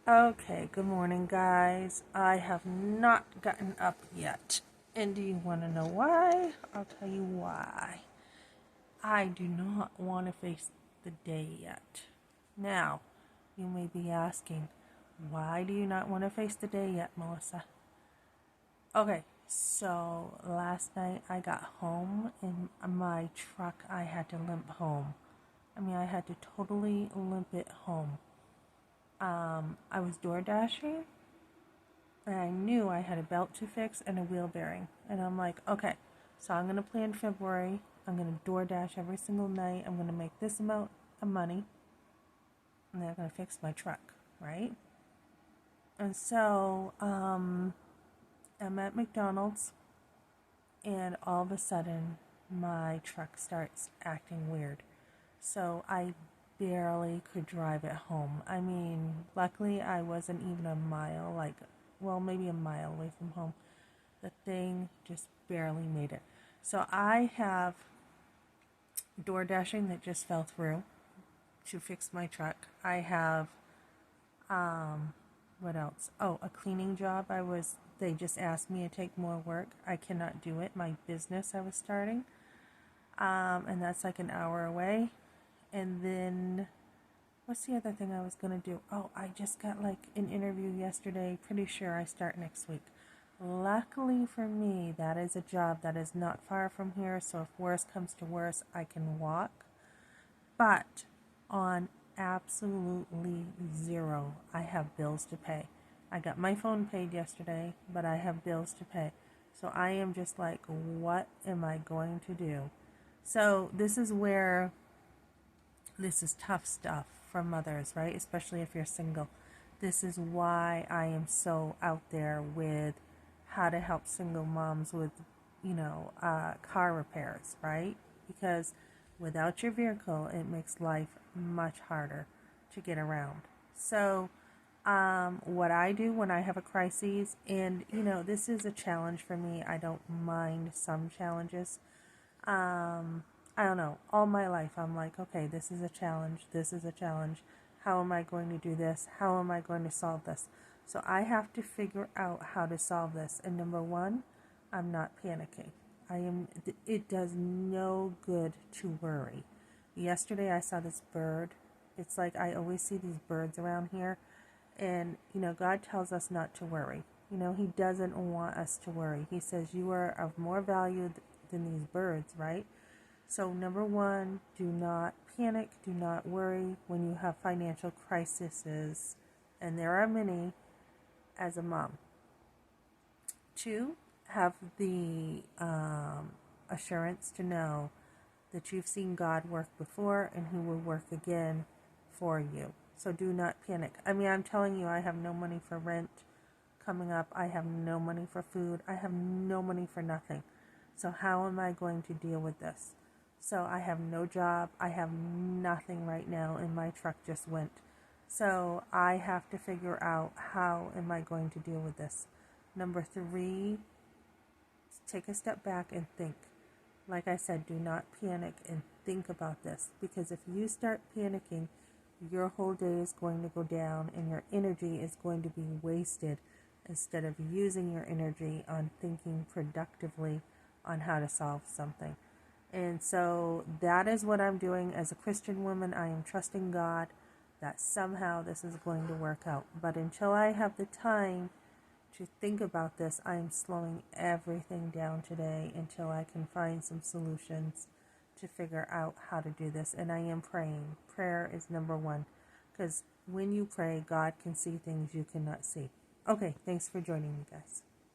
Okay, good morning, guys. I have not gotten up yet. And do you want to know why? I'll tell you why. I do not want to face the day yet. Now, you may be asking, why do you not want to face the day yet, Melissa? Okay, so last night I got home in my truck. I had to limp home. I had to totally limp it home. I was door dashing and I knew I had a belt to fix and a wheel bearing. And I'm like, okay, so I'm going to plan February. I'm going to DoorDash every single night. I'm going to make this amount of money. And then I'm going to fix my truck, right? And so I'm at McDonald's. And all of a sudden, my truck starts acting weird. So I barely could drive it home. Luckily, I wasn't even a mile, maybe a mile away from home. The thing just barely made it. So I have door dashing that just fell through to fix my truck. I have, what else? Oh, a cleaning job. They just asked me to take more work. I cannot do it. My business I was starting. And that's like an hour away. And then, what's the other thing I was going to do? Oh, I just got like an interview yesterday. Pretty sure I start next week. Luckily for me, that is a job that is not far from here, so if worse comes to worse, I can walk. But on absolutely zero, I have bills to pay. I got my phone paid yesterday, but I have bills to pay. So I am just like, what am I going to do? So this is tough stuff for mothers, right? Especially if you're single. This is why I am so out there with how to help single moms with, car repairs, right? Because without your vehicle, it makes life much harder to get around. So, what I do when I have a crisis, and this is a challenge for me. I don't mind some challenges. I don't know. All my life, I'm like, okay, this is a challenge. This is a challenge. How am I going to do this? How am I going to solve this? So I have to figure out how to solve this. And number one, I'm not panicking. It does no good to worry. Yesterday I saw this bird. It's like I always see these birds around here. And, God tells us not to worry. He doesn't want us to worry. He says you are of more value than these birds, right? So number one, do not panic, do not worry when you have financial crises, and there are many as a mom. Two, have the assurance to know that you've seen God work before and He will work again for you. So do not panic. I'm telling you, I have no money for rent coming up. I have no money for food. I have no money for nothing. So how am I going to deal with this? So I have no job. I have nothing right now, and my truck just went. So I have to figure out how am I going to deal with this. Number three, take a step back and think. Like I said, do not panic and think about this, because if you start panicking, your whole day is going to go down and your energy is going to be wasted instead of using your energy on thinking productively on how to solve something. And so that is what I'm doing as a Christian woman. I am trusting God that somehow this is going to work out. But until I have the time to think about this, I am slowing everything down today until I can find some solutions to figure out how to do this. And I am praying. Prayer is number one, because when you pray, God can see things you cannot see. Okay, thanks for joining me, guys.